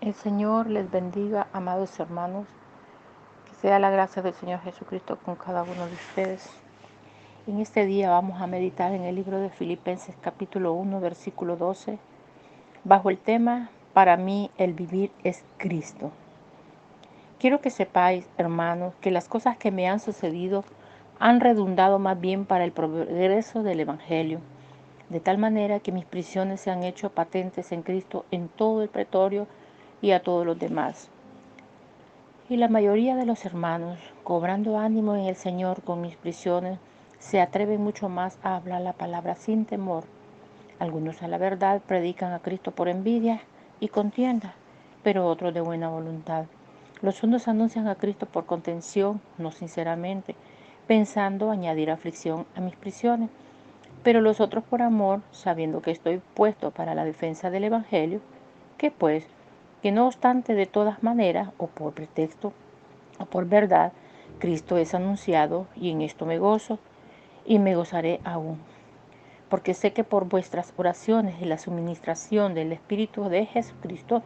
El Señor les bendiga, amados hermanos, que sea la gracia del Señor Jesucristo con cada uno de ustedes. En este día vamos a meditar en el libro de Filipenses capítulo 1, versículo 12, bajo el tema, para mí el vivir es Cristo. Quiero que sepáis, hermanos, que las cosas que me han sucedido han redundado más bien para el progreso del Evangelio, de tal manera que mis prisiones se han hecho patentes en Cristo en todo el pretorio y a todos los demás. Y la mayoría de los hermanos, cobrando ánimo en el Señor con mis prisiones, se atreven mucho más a hablar la palabra sin temor. Algunos a la verdad predican a Cristo por envidia y contienda, pero otros de buena voluntad. Los unos anuncian a Cristo por contención, no sinceramente, pensando añadir aflicción a mis prisiones, pero los otros por amor, sabiendo que estoy puesto para la defensa del Evangelio, que pues, que no obstante de todas maneras, o por pretexto, o por verdad, Cristo es anunciado, y en esto me gozo, y me gozaré aún. Porque sé que por vuestras oraciones y la suministración del Espíritu de Jesucristo,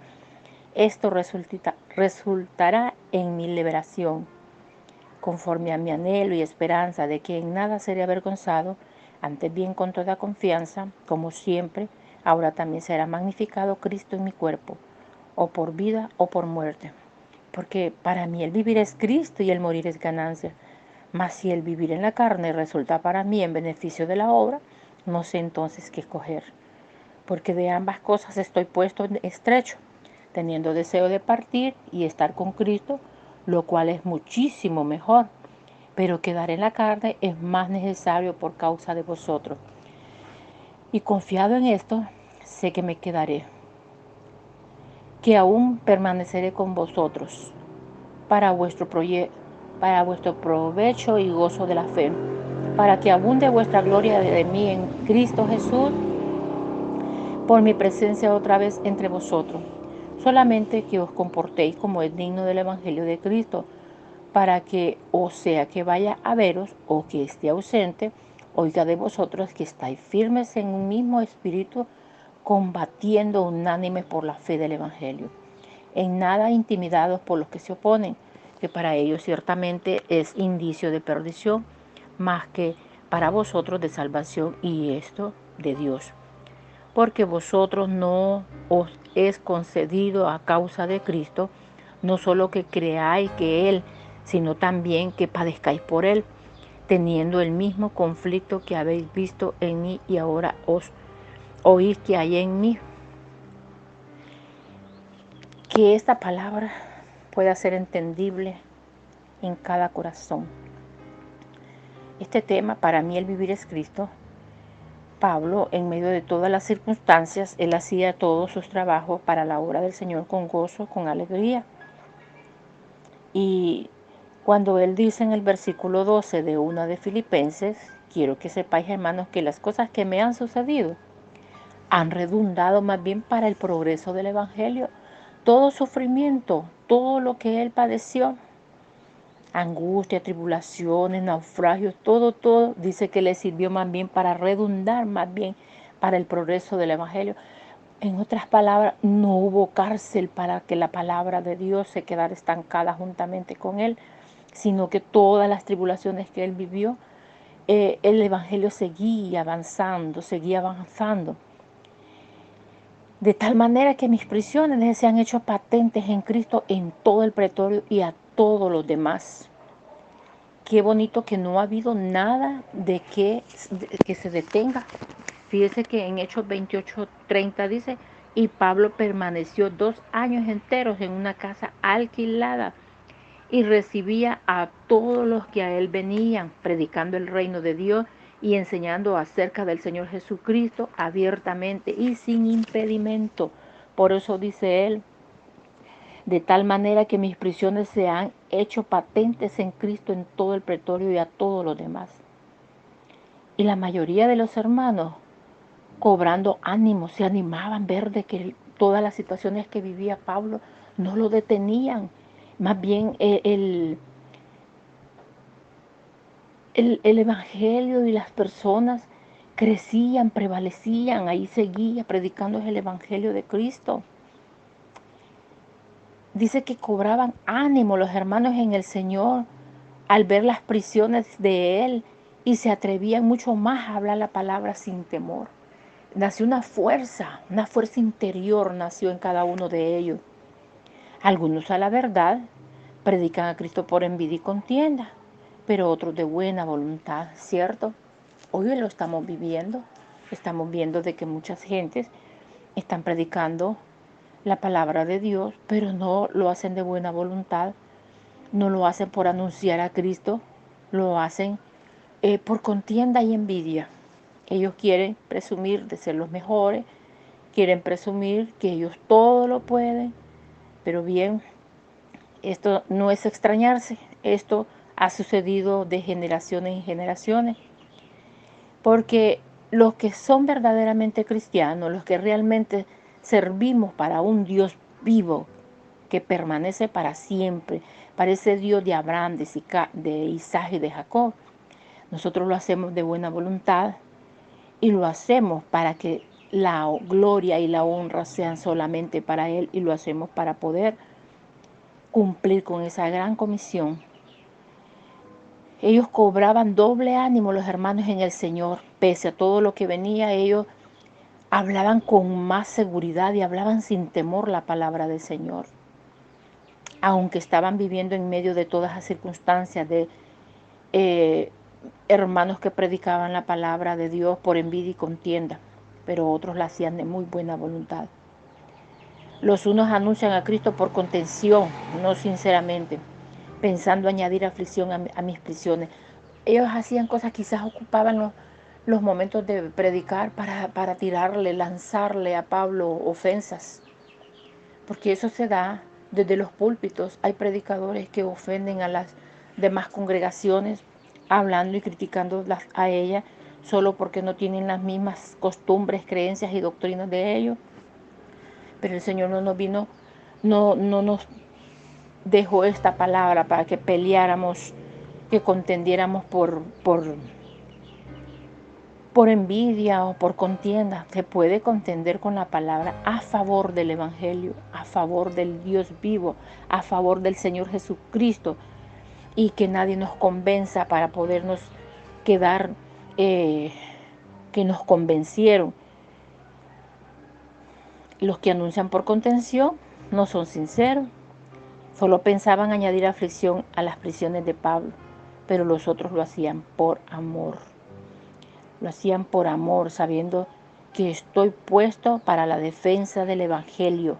esto resultará en mi liberación, conforme a mi anhelo y esperanza de que en nada seré avergonzado, antes bien con toda confianza, como siempre, ahora también será magnificado Cristo en mi cuerpo, o por vida o por muerte. Porque para mí el vivir es Cristo y el morir es ganancia. Mas si el vivir en la carne resulta para mí en beneficio de la obra, no sé entonces qué escoger. Porque de ambas cosas estoy puesto en estrecho, teniendo deseo de partir y estar con Cristo, lo cual es muchísimo mejor. Pero quedar en la carne es más necesario por causa de vosotros. Y confiado en esto, sé que me quedaré, que aún permaneceré con vosotros para vuestro provecho y gozo de la fe, para que abunde vuestra gloria de mí en Cristo Jesús por mi presencia otra vez entre vosotros. Solamente que os comportéis como es digno del Evangelio de Cristo, para que, o sea que vaya a veros o que esté ausente, oiga de vosotros que estáis firmes en un mismo espíritu, combatiendo unánimes por la fe del Evangelio, en nada intimidados por los que se oponen, que para ellos ciertamente es indicio de perdición, más que para vosotros de salvación, y esto de Dios. Porque vosotros no os es concedido a causa de Cristo, no solo que creáis que Él, sino también que padezcáis por Él, teniendo el mismo conflicto que habéis visto en mí y ahora os oís que hay en mí. Que esta palabra pueda ser entendible en cada corazón. Este tema, para mí el vivir es Cristo. Pablo, en medio de todas las circunstancias, él hacía todos sus trabajos para la obra del Señor con gozo, con alegría. Y cuando él dice en el versículo 12 de una de Filipenses, quiero que sepáis, hermanos, que las cosas que me han sucedido han redundado más bien para el progreso del Evangelio. Todo sufrimiento, todo lo que él padeció, angustia, tribulaciones, naufragios, todo, dice que le sirvió más bien para redundar, más bien para el progreso del Evangelio. En otras palabras, no hubo cárcel para que la palabra de Dios se quedara estancada juntamente con él, sino que todas las tribulaciones que él vivió, el Evangelio seguía avanzando, seguía avanzando. De tal manera que mis prisiones se han hecho patentes en Cristo en todo el pretorio y a todos los demás. Qué bonito que no ha habido nada que se detenga. Fíjese que en Hechos 28:30 dice, y Pablo permaneció 2 años enteros en una casa alquilada y recibía a todos los que a él venían, predicando el reino de Dios y enseñando acerca del Señor Jesucristo abiertamente y sin impedimento. Por eso dice él, de tal manera que mis prisiones se han hecho patentes en Cristo en todo el pretorio y a todos los demás. Y la mayoría de los hermanos, cobrando ánimo, se animaban a ver de que todas las situaciones que vivía Pablo no lo detenían. Más bien el Evangelio y las personas crecían, prevalecían, ahí seguía predicando el Evangelio de Cristo. Dice que cobraban ánimo los hermanos en el Señor al ver las prisiones de Él y se atrevían mucho más a hablar la palabra sin temor. Nació una fuerza interior nació en cada uno de ellos. Algunos a la verdad predican a Cristo por envidia y contienda, pero otros de buena voluntad, ¿cierto? Hoy lo estamos viviendo. Estamos viendo de que muchas gentes están predicando la palabra de Dios, pero no lo hacen de buena voluntad, no lo hacen por anunciar a Cristo, lo hacen por contienda y envidia. Ellos quieren presumir de ser los mejores, quieren presumir que ellos todo lo pueden, pero bien, esto no es extrañarse, esto ha sucedido de generaciones en generaciones, porque los que son verdaderamente cristianos, los que realmente servimos para un Dios vivo, que permanece para siempre, para ese Dios de Abraham, de Isaac y de Jacob, nosotros lo hacemos de buena voluntad y lo hacemos para que la gloria y la honra sean solamente para Él, y lo hacemos para poder cumplir con esa gran comisión. Ellos cobraban doble ánimo, los hermanos en el Señor. Pese a todo lo que venía, ellos hablaban con más seguridad y hablaban sin temor la palabra del Señor. Aunque estaban viviendo en medio de todas las circunstancias de hermanos que predicaban la palabra de Dios por envidia y contienda, pero otros la hacían de muy buena voluntad. Los unos anuncian a Cristo por contención, no sinceramente, pensando añadir aflicción a mis prisiones. Ellos hacían cosas, quizás ocupaban los momentos de predicar para tirarle, lanzarle a Pablo ofensas, porque eso se da desde los púlpitos. Hay predicadores que ofenden a las demás congregaciones, hablando y criticando a ella solo porque no tienen las mismas costumbres, creencias y doctrinas de ellos. Pero el Señor no nos vino, no nos dejó esta palabra para que peleáramos, que contendiéramos por envidia o por contienda. Se puede contender con la palabra a favor del Evangelio, a favor del Dios vivo, a favor del Señor Jesucristo, y que nadie nos convenza para podernos quedar que nos convencieron. Los que anuncian por contención no son sinceros, solo pensaban añadir aflicción a las prisiones de Pablo, pero los otros lo hacían por amor. Lo hacían por amor, sabiendo que estoy puesto para la defensa del Evangelio.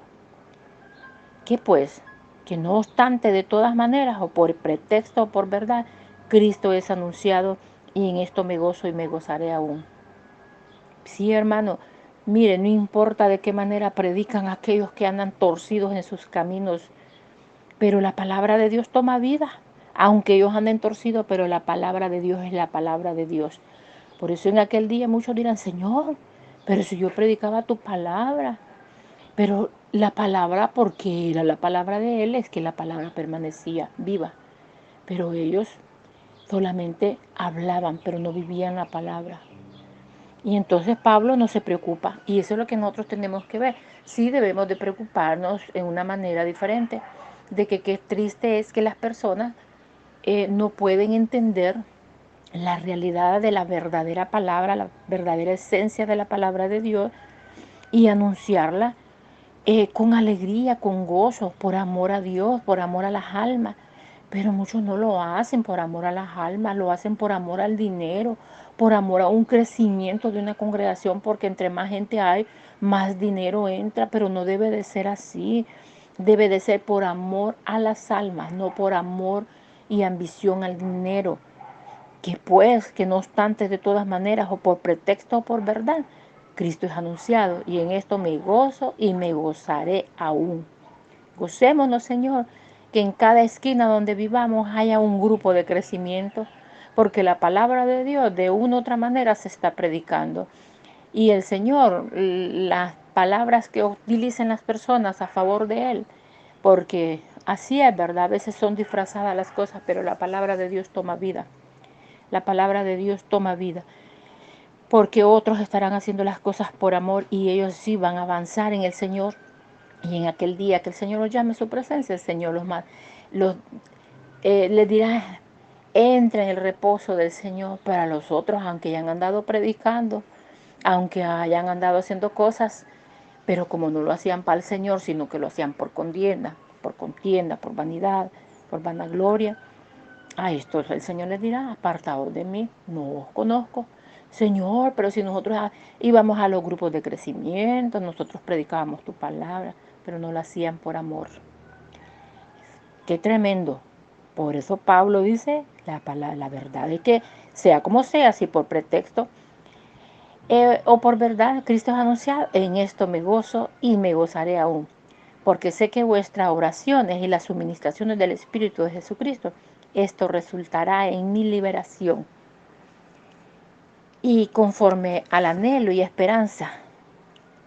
¿Qué pues? Que no obstante, de todas maneras, o por pretexto o por verdad, Cristo es anunciado, y en esto me gozo y me gozaré aún. Sí, hermano, mire, no importa de qué manera predican aquellos que andan torcidos en sus caminos, pero la palabra de Dios toma vida, aunque ellos anden torcidos, pero la palabra de Dios es la palabra de Dios. Por eso en aquel día muchos dirán, Señor, pero si yo predicaba tu palabra, pero la palabra, porque era la palabra de Él, es que la palabra permanecía viva. Pero ellos solamente hablaban, pero no vivían la palabra. Y entonces Pablo no se preocupa, y eso es lo que nosotros tenemos que ver. Sí debemos de preocuparnos en una manera diferente, de que qué triste es que las personas no pueden entender la realidad de la verdadera palabra, la verdadera esencia de la palabra de Dios, y anunciarla con alegría, con gozo, por amor a Dios, por amor a las almas. Pero muchos no lo hacen por amor a las almas, lo hacen por amor al dinero, por amor a un crecimiento de una congregación, porque entre más gente hay, más dinero entra, pero no debe de ser así. Debe de ser por amor a las almas, no por amor y ambición al dinero. Que pues, que no obstante, de todas maneras, o por pretexto o por verdad, Cristo es anunciado, y en esto me gozo y me gozaré aún. Gocémonos, Señor, que en cada esquina donde vivamos haya un grupo de crecimiento, porque la palabra de Dios de una u otra manera se está predicando. Y el Señor, las palabras que utilicen las personas a favor de Él, porque así es, ¿verdad? A veces son disfrazadas las cosas, pero la palabra de Dios toma vida. La palabra de Dios toma vida, porque otros estarán haciendo las cosas por amor, y ellos sí van a avanzar en el Señor, Y en aquel día que el Señor los llame a su presencia, el Señor los les dirá, entra en el reposo del Señor. Para los otros, aunque hayan andado predicando, aunque hayan andado haciendo cosas, pero como no lo hacían para el Señor, sino que lo hacían por contienda, por vanidad, por vanagloria, a esto el Señor les dirá, apartaos de mí, no os conozco. Señor, pero si nosotros íbamos a los grupos de crecimiento, nosotros predicábamos tu palabra, pero no lo hacían por amor. Qué tremendo. Por eso Pablo dice, la verdad es que sea como sea, si por pretexto o por verdad Cristo es anunciado, en esto me gozo y me gozaré aún, porque sé que vuestras oraciones y las suministraciones del Espíritu de Jesucristo, esto resultará en mi liberación. Y conforme al anhelo y esperanza,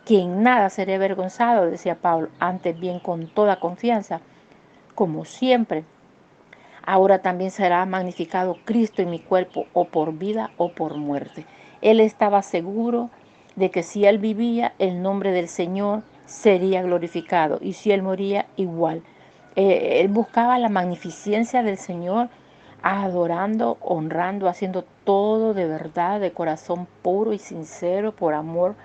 que en nada seré avergonzado, decía Pablo, antes bien con toda confianza, como siempre, ahora también será magnificado Cristo en mi cuerpo, o por vida o por muerte. Él estaba seguro de que si él vivía, el nombre del Señor sería glorificado, y si él moría, igual. Él buscaba la magnificencia del Señor, adorando, honrando, haciendo todo de verdad, de corazón puro y sincero, por amor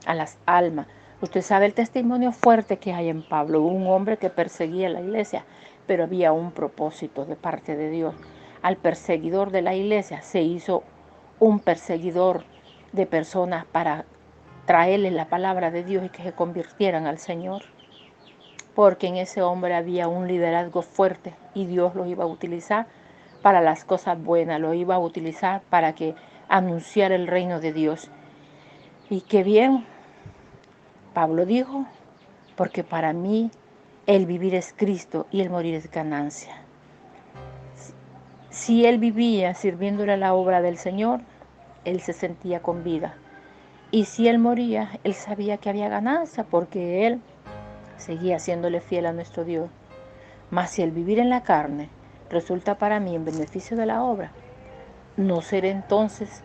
a las almas. Usted sabe el testimonio fuerte que hay en Pablo, un hombre que perseguía la iglesia, pero había un propósito de parte de Dios. Al perseguidor de la iglesia se hizo un perseguidor de personas para traerles la palabra de Dios y que se convirtieran al Señor. Porque en ese hombre había un liderazgo fuerte y Dios lo iba a utilizar para las cosas buenas, lo iba a utilizar para que anunciara el reino de Dios. Y qué bien, Pablo dijo, porque para mí el vivir es Cristo y el morir es ganancia. Si él vivía sirviéndole a la obra del Señor, él se sentía con vida. Y si él moría, él sabía que había ganancia porque él seguía siéndole fiel a nuestro Dios. Mas si el vivir en la carne resulta para mí en beneficio de la obra, no seré entonces,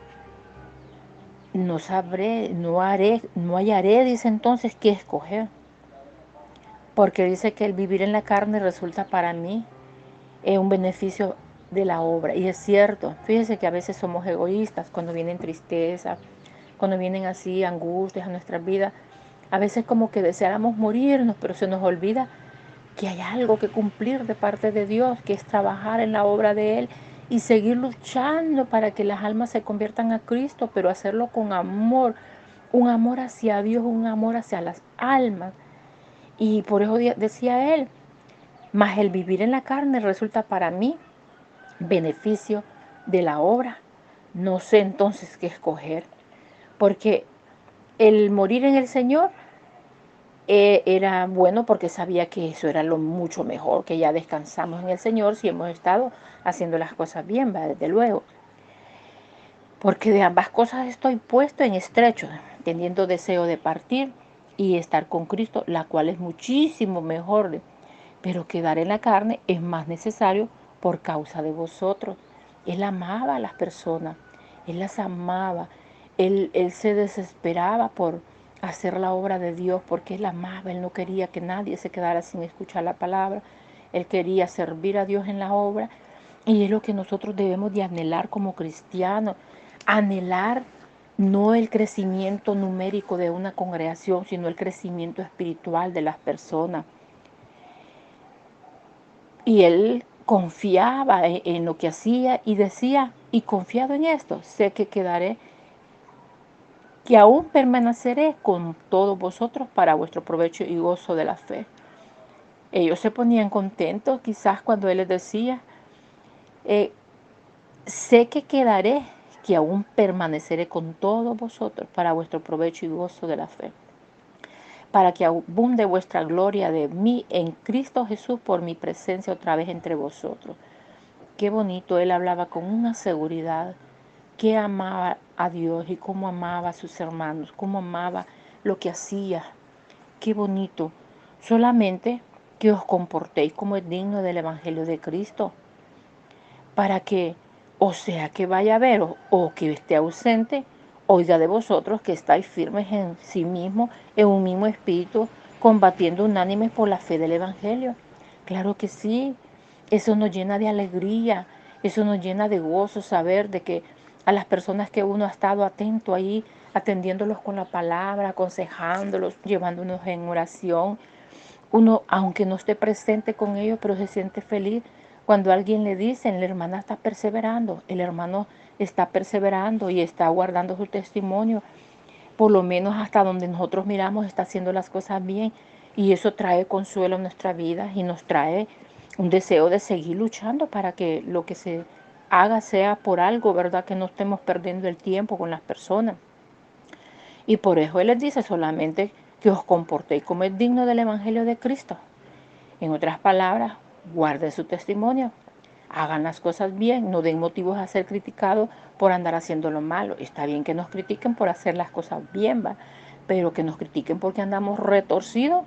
no sabré, no hallaré, dice entonces, qué escoger. Porque dice que el vivir en la carne resulta para mí un beneficio de la obra. Y es cierto, fíjense que a veces somos egoístas cuando vienen tristezas, cuando vienen así angustias a nuestras vidas. A veces como que deseáramos morirnos, pero se nos olvida que hay algo que cumplir de parte de Dios, que es trabajar en la obra de Él y seguir luchando para que las almas se conviertan a Cristo, pero hacerlo con amor, un amor hacia Dios, un amor hacia las almas. Y por eso decía Él, mas el vivir en la carne resulta para mí beneficio de la obra. No sé entonces qué escoger, porque el morir en el Señor era bueno porque sabía que eso era lo mucho mejor, que ya descansamos en el Señor si hemos estado haciendo las cosas bien, ¿va? Desde luego. Porque de ambas cosas estoy puesto en estrecho, teniendo deseo de partir y estar con Cristo, la cual es muchísimo mejor, pero quedar en la carne es más necesario por causa de vosotros. Él amaba a las personas, Él las amaba, él se desesperaba por hacer la obra de Dios porque Él amaba, Él no quería que nadie se quedara sin escuchar la palabra, Él quería servir a Dios en la obra y es lo que nosotros debemos de anhelar como cristianos, anhelar no el crecimiento numérico de una congregación, sino el crecimiento espiritual de las personas. Y él confiaba en lo que hacía y decía, y confiado en esto, sé que quedaré, que aún permaneceré con todos vosotros para vuestro provecho y gozo de la fe. Ellos se ponían contentos quizás cuando él les decía, eh, sé que quedaré, que aún permaneceré con todos vosotros para vuestro provecho y gozo de la fe, para que abunde vuestra gloria de mí en Cristo Jesús por mi presencia otra vez entre vosotros. Qué bonito, él hablaba con una seguridad, que amaba a Dios y cómo amaba a sus hermanos, cómo amaba lo que hacía. Qué bonito. Solamente que os comportéis como es digno del Evangelio de Cristo, para que, o sea, que vaya a ver o que esté ausente, oiga de vosotros que estáis firmes en sí mismo, en un mismo espíritu, combatiendo unánimes por la fe del Evangelio. Claro que sí, eso nos llena de alegría, eso nos llena de gozo saber de que a las personas que uno ha estado atento ahí, atendiéndolos con la palabra, aconsejándolos, llevándonos en oración, uno, aunque no esté presente con ellos, pero se siente feliz cuando alguien le dice, la hermana está perseverando, el hermano está perseverando y está guardando su testimonio, por lo menos hasta donde nosotros miramos está haciendo las cosas bien, y eso trae consuelo a nuestra vida y nos trae un deseo de seguir luchando para que lo que se haga sea por algo, ¿verdad? Que no estemos perdiendo el tiempo con las personas. Y por eso Él les dice solamente que os comportéis como es digno del Evangelio de Cristo. En otras palabras, guarden su testimonio, hagan las cosas bien, no den motivos a ser criticados por andar haciendo lo malo. Está bien que nos critiquen por hacer las cosas bien, ¿va? Pero que nos critiquen porque andamos retorcidos,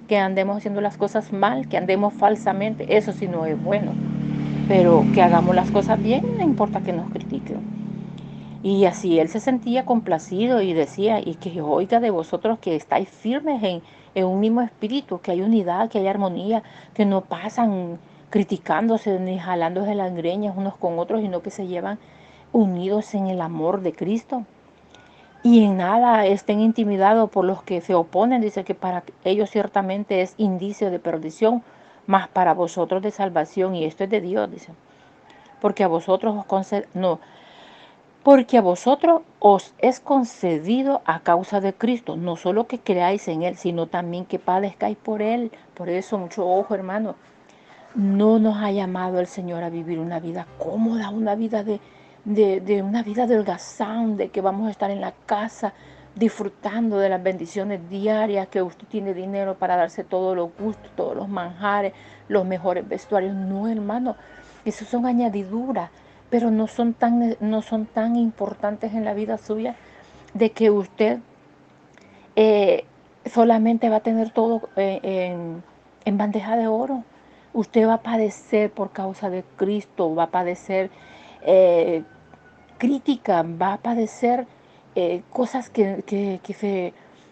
que andemos haciendo las cosas mal, que andemos falsamente, eso sí no es bueno. Pero que hagamos las cosas bien, no importa que nos critiquen. Y así él se sentía complacido y decía, y que oiga de vosotros que estáis firmes en un mismo espíritu, que hay unidad, que hay armonía, que no pasan criticándose ni jalándose las greñas unos con otros, sino que se llevan unidos en el amor de Cristo. Y en nada estén intimidados por los que se oponen, dice que para ellos ciertamente es indicio de perdición, mas para vosotros de salvación, y esto es de Dios, dice. Porque a vosotros porque a vosotros os es concedido a causa de Cristo, no solo que creáis en Él, sino también que padezcáis por Él. Por eso, mucho ojo, hermano, no nos ha llamado el Señor a vivir una vida cómoda, una vida una vida de holgazán, de que vamos a estar en la casa disfrutando de las bendiciones diarias, que usted tiene dinero para darse todos los gustos, todos los manjares, los mejores vestuarios. No, hermano, eso son añadiduras, pero no son tan importantes en la vida suya de que usted eh, solamente va a tener todo en bandeja de oro. Usted va a padecer por causa de Cristo, va a padecer eh, crítica, va a padecer cosas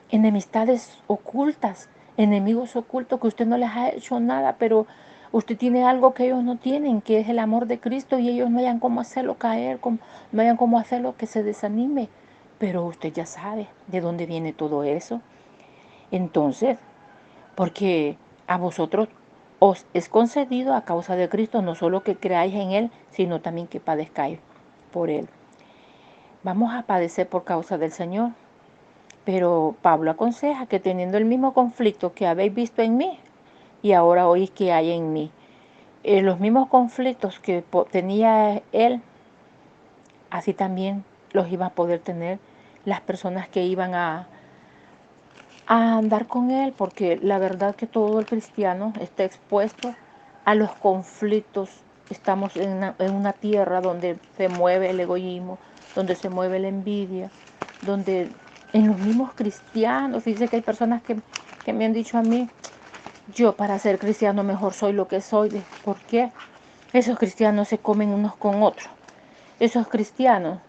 enemistades ocultas, enemigos ocultos que usted no les ha hecho nada, pero usted tiene algo que ellos no tienen, que es el amor de Cristo, y ellos no hayan cómo hacerlo caer, no hayan cómo hacerlo que se desanime. Pero usted ya sabe de dónde viene todo eso. Entonces, porque a vosotros os es concedido a causa de Cristo, no solo que creáis en Él, sino también que padezcáis por Él. Vamos a padecer por causa del Señor, pero Pablo aconseja que teniendo el mismo conflicto que habéis visto en mí y ahora oís que hay en mí, los mismos conflictos que tenía Él, así también los iba a poder tener las personas que iban a andar con Él, porque la verdad que todo el cristiano está expuesto a los conflictos. Estamos en una tierra donde se mueve el egoísmo, donde se mueve la envidia, donde en los mismos cristianos, dice que hay personas que me han dicho a mí, yo para ser cristiano mejor soy lo que soy. ¿Por qué? Esos cristianos se comen unos con otros. Esos cristianos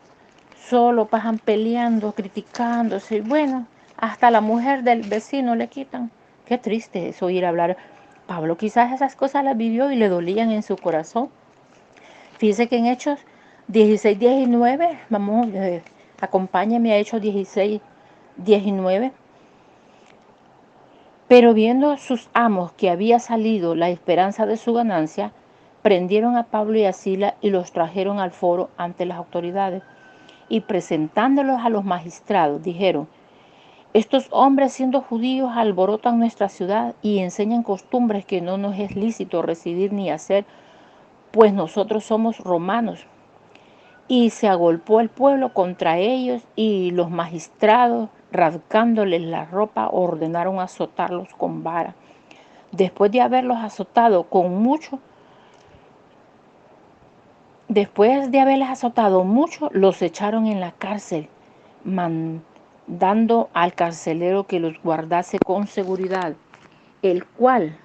solo pasan peleando, criticándose. Bueno, hasta la mujer del vecino le quitan. Qué triste es oír hablar. Pablo quizás esas cosas las vivió y le dolían en su corazón. Fíjese que en Hechos 16, 19, vamos, acompáñeme a Hechos 16, 19. Pero viendo sus amos que había salido la esperanza de su ganancia, prendieron a Pablo y a Sila y los trajeron al foro ante las autoridades. Y presentándolos a los magistrados, dijeron, estos hombres siendo judíos alborotan nuestra ciudad y enseñan costumbres que no nos es lícito recibir ni hacer, pues nosotros somos romanos. Y se agolpó el pueblo contra ellos y los magistrados, rasgándoles la ropa, ordenaron azotarlos con vara. Después de haberlos azotado mucho, los echaron en la cárcel, mandando al carcelero que los guardase con seguridad, el cual,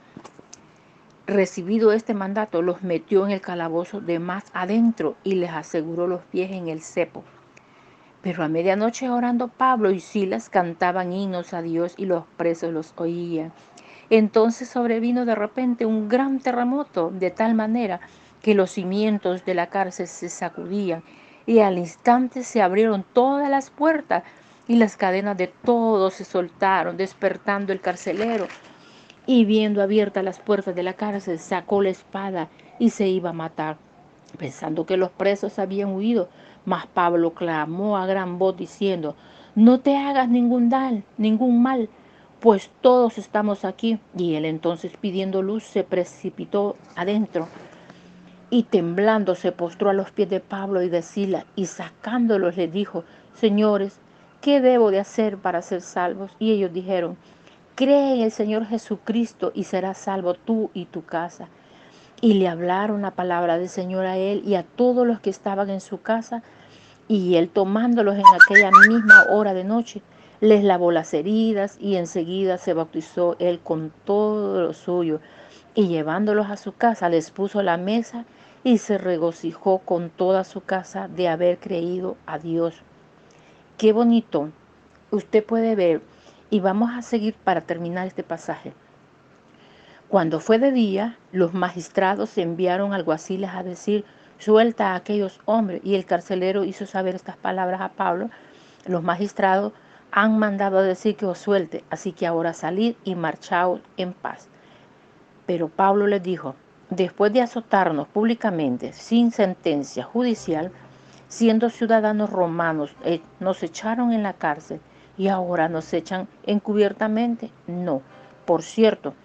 recibido este mandato, los metió en el calabozo de más adentro y les aseguró los pies en el cepo. Pero a medianoche orando Pablo y Silas cantaban himnos a Dios y los presos los oían. Entonces sobrevino de repente un gran terremoto, de tal manera que los cimientos de la cárcel se sacudían y al instante se abrieron todas las puertas y las cadenas de todos se soltaron, despertando el carcelero. Y viendo abiertas las puertas de la cárcel, sacó la espada y se iba a matar, pensando que los presos habían huido. Mas Pablo clamó a gran voz diciendo: no te hagas ningún mal, pues todos estamos aquí. Y él entonces, pidiendo luz, se precipitó adentro y temblando se postró a los pies de Pablo y de Silas, y sacándolos les dijo: señores, ¿qué debo de hacer para ser salvos? Y ellos dijeron: cree en el Señor Jesucristo y serás salvo tú y tu casa. Y le hablaron la palabra del Señor a él y a todos los que estaban en su casa. Y él, tomándolos en aquella misma hora de noche, les lavó las heridas y enseguida se bautizó él con todo lo suyo. Y llevándolos a su casa, les puso la mesa y se regocijó con toda su casa de haber creído a Dios. Qué bonito. Usted puede ver, y vamos a seguir para terminar este pasaje. Cuando fue de día, los magistrados enviaron alguaciles a decir: suelta a aquellos hombres. Y el carcelero hizo saber estas palabras a Pablo: los magistrados han mandado a decir que os suelte, así que ahora salid y marchaos en paz. Pero Pablo les dijo: después de azotarnos públicamente, sin sentencia judicial, siendo ciudadanos romanos, nos echaron en la cárcel y ahora nos echan encubiertamente. No, por cierto,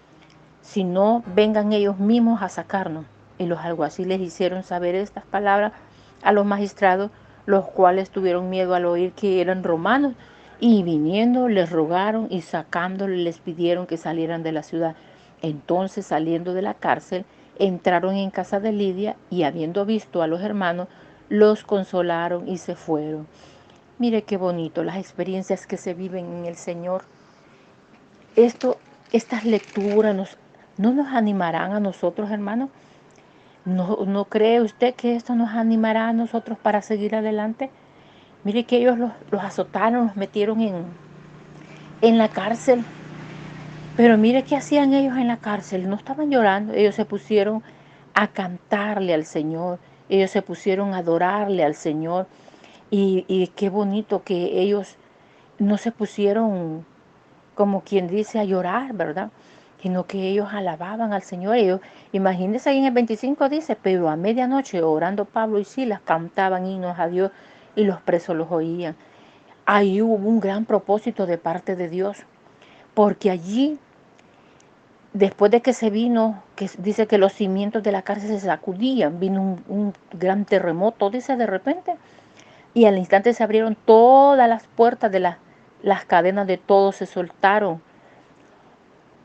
si no, vengan ellos mismos a sacarnos. Y los alguaciles hicieron saber estas palabras a los magistrados, los cuales tuvieron miedo al oír que eran romanos, y viniendo les rogaron y sacándoles les pidieron que salieran de la ciudad. Entonces, saliendo de la cárcel, entraron en casa de Lidia y, habiendo visto a los hermanos, los consolaron y se fueron. Mire qué bonito las experiencias que se viven en el Señor. Estas lecturas no nos animarán a nosotros, hermanos. ¿No cree usted que esto nos animará a nosotros para seguir adelante? Mire que ellos los azotaron, los metieron en la cárcel. Pero mire qué hacían ellos en la cárcel. No estaban llorando. Ellos se pusieron a cantarle al Señor. Ellos se pusieron a adorarle al Señor. Y qué bonito que ellos no se pusieron, como quien dice, a llorar, ¿verdad? Sino que ellos alababan al Señor. Ellos, imagínense, ahí en el 25 dice: pero a medianoche, orando Pablo y Silas, cantaban himnos a Dios y los presos los oían. Ahí hubo un gran propósito de parte de Dios, porque allí, después de que se vino, que dice que los cimientos de la cárcel se sacudían, vino un gran terremoto, dice, de repente, y al instante se abrieron todas las puertas de las cadenas de todos se soltaron.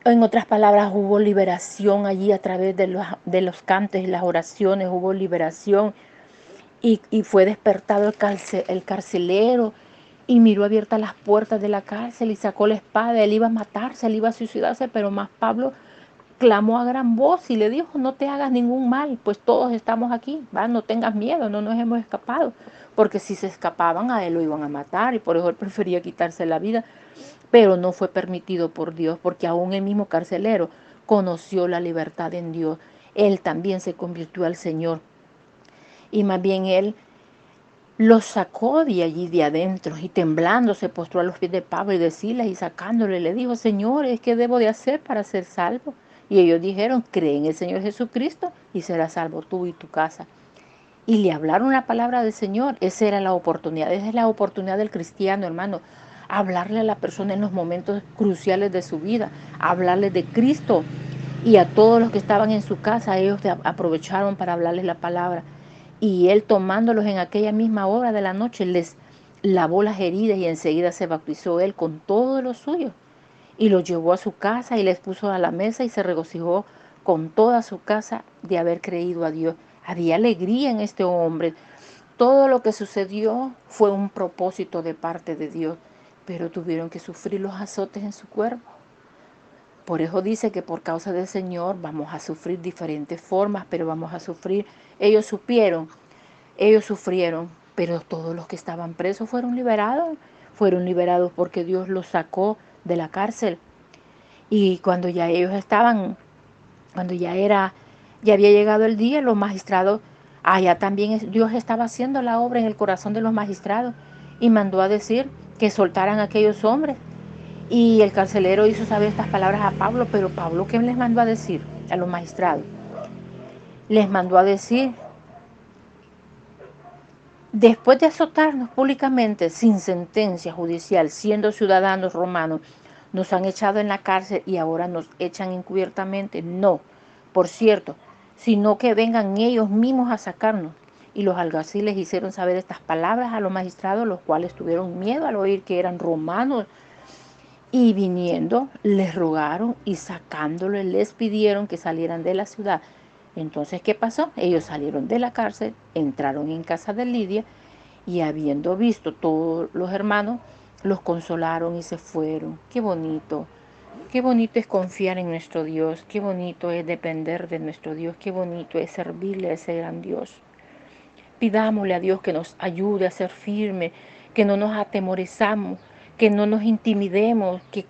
En otras palabras, hubo liberación allí a través de los cantos y las oraciones, hubo liberación, y fue despertado el carcelero y miró abiertas las puertas de la cárcel y sacó la espada. Él iba a matarse, él iba a suicidarse, pero más Pablo clamó a gran voz y le dijo: no te hagas ningún mal, pues todos estamos aquí, ¿va? No tengas miedo, no nos hemos escapado, porque si se escapaban a él lo iban a matar, y por eso él prefería quitarse la vida. Pero no fue permitido por Dios, porque aún el mismo carcelero conoció la libertad en Dios. Él también se convirtió al Señor, y más bien él los sacó de allí de adentro, y temblando se postró a los pies de Pablo y de Silas, y sacándole le dijo: señores, ¿qué debo de hacer para ser salvo? Y ellos dijeron: cree en el Señor Jesucristo y serás salvo tú y tu casa. Y le hablaron la palabra del Señor. Esa era la oportunidad, esa es la oportunidad del cristiano, hermano. Hablarle a la persona en los momentos cruciales de su vida, hablarle de Cristo. Y a todos los que estaban en su casa, ellos aprovecharon para hablarles la palabra. Y él, tomándolos en aquella misma hora de la noche, les lavó las heridas y enseguida se bautizó él con todo lo suyo. Y los llevó a su casa y les puso a la mesa y se regocijó con toda su casa de haber creído a Dios. Había alegría en este hombre. Todo lo que sucedió fue un propósito de parte de Dios, pero tuvieron que sufrir los azotes en su cuerpo. Por eso dice que por causa del Señor vamos a sufrir diferentes formas, pero vamos a sufrir. Ellos sufrieron, pero todos los que estaban presos fueron liberados porque Dios los sacó de la cárcel. Y cuando ya ellos estaban, cuando ya había llegado el día, los magistrados, allá también Dios estaba haciendo la obra en el corazón de los magistrados y mandó a decir que soltaran a aquellos hombres. Y el carcelero hizo saber estas palabras a Pablo, pero Pablo, ¿qué les mandó a decir a los magistrados? Les mandó a decir: después de azotarnos públicamente sin sentencia judicial, siendo ciudadanos romanos, nos han echado en la cárcel y ahora nos echan encubiertamente. No, por cierto, sino que vengan ellos mismos a sacarnos. Y los alguaciles hicieron saber estas palabras a los magistrados, los cuales tuvieron miedo al oír que eran romanos. Y viniendo, les rogaron y sacándolos les pidieron que salieran de la ciudad. Entonces, ¿qué pasó? Ellos salieron de la cárcel, entraron en casa de Lidia y habiendo visto todos los hermanos, los consolaron y se fueron. Qué bonito es confiar en nuestro Dios, qué bonito es depender de nuestro Dios, qué bonito es servirle a ese gran Dios. Pidámosle a Dios que nos ayude a ser firmes, que no nos atemorizamos, que no nos intimidemos, que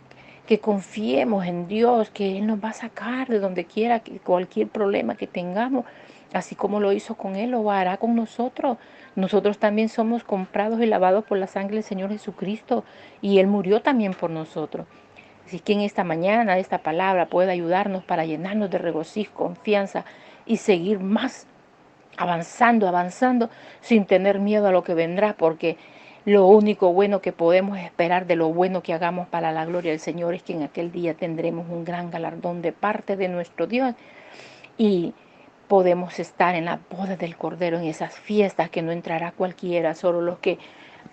confiemos en Dios, que Él nos va a sacar de donde quiera, que cualquier problema que tengamos, así como lo hizo con Él, lo hará con nosotros. Nosotros también somos comprados y lavados por la sangre del Señor Jesucristo y Él murió también por nosotros. Así que en esta mañana esta palabra puede ayudarnos para llenarnos de regocijo, confianza y seguir más avanzando sin tener miedo a lo que vendrá, porque lo único bueno que podemos esperar de lo bueno que hagamos para la gloria del Señor es que en aquel día tendremos un gran galardón de parte de nuestro Dios y podemos estar en la boda del Cordero, en esas fiestas que no entrará cualquiera, solo los que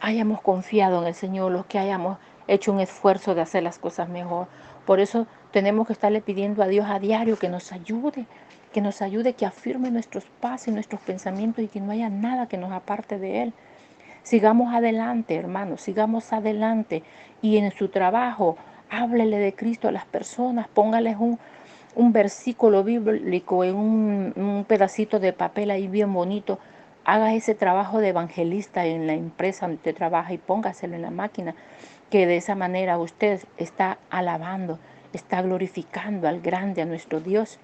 hayamos confiado en el Señor, los que hayamos hecho un esfuerzo de hacer las cosas mejor. Por eso tenemos que estarle pidiendo a Dios a diario que nos ayude, que afirme nuestros pasos y nuestros pensamientos y que no haya nada que nos aparte de Él. Sigamos adelante, hermanos, sigamos adelante y en su trabajo háblele de Cristo a las personas, póngales un versículo bíblico en un pedacito de papel ahí bien bonito. Haga ese trabajo de evangelista en la empresa donde usted trabaja y póngaselo en la máquina, que de esa manera usted está alabando, está glorificando al grande, a nuestro Dios.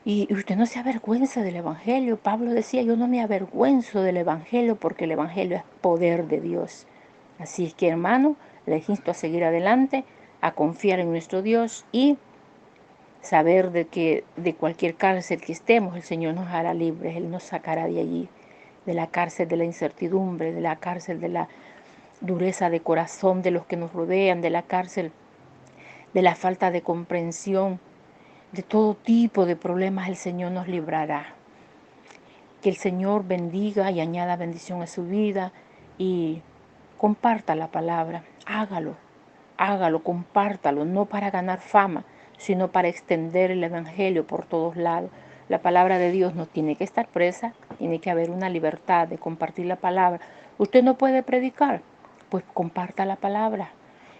Y usted no se avergüenza del Evangelio. Pablo decía: yo no me avergüenzo del Evangelio porque el Evangelio es poder de Dios. Así es que, hermano, les insto a seguir adelante, a confiar en nuestro Dios y saber de que de cualquier cárcel que estemos, el Señor nos hará libres. Él nos sacará de allí, de la cárcel de la incertidumbre, de la cárcel de la dureza de corazón de los que nos rodean, de la cárcel de la falta de comprensión. De todo tipo de problemas el Señor nos librará. Que el Señor bendiga y añada bendición a su vida y comparta la palabra. Hágalo, compártalo, no para ganar fama, sino para extender el Evangelio por todos lados. La palabra de Dios no tiene que estar presa, tiene que haber una libertad de compartir la palabra. Usted no puede predicar, pues comparta la palabra,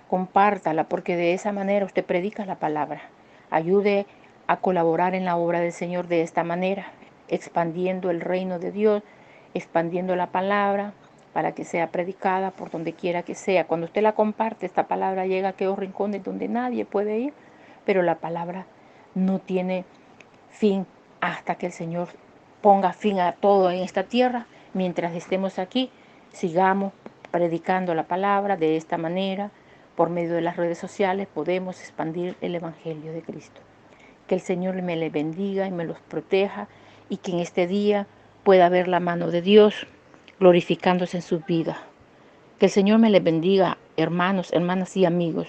compártala, porque de esa manera usted predica la palabra. Ayude a colaborar en la obra del Señor de esta manera, expandiendo el reino de Dios, expandiendo la palabra para que sea predicada por donde quiera que sea. Cuando usted la comparte, esta palabra llega a aquellos rincones donde nadie puede ir, pero la palabra no tiene fin hasta que el Señor ponga fin a todo en esta tierra. Mientras estemos aquí, sigamos predicando la palabra de esta manera. Por medio de las redes sociales podemos expandir el Evangelio de Cristo. Que el Señor me les bendiga y me los proteja y que en este día pueda ver la mano de Dios glorificándose en sus vidas. Que el Señor me les bendiga, hermanos, hermanas y amigos,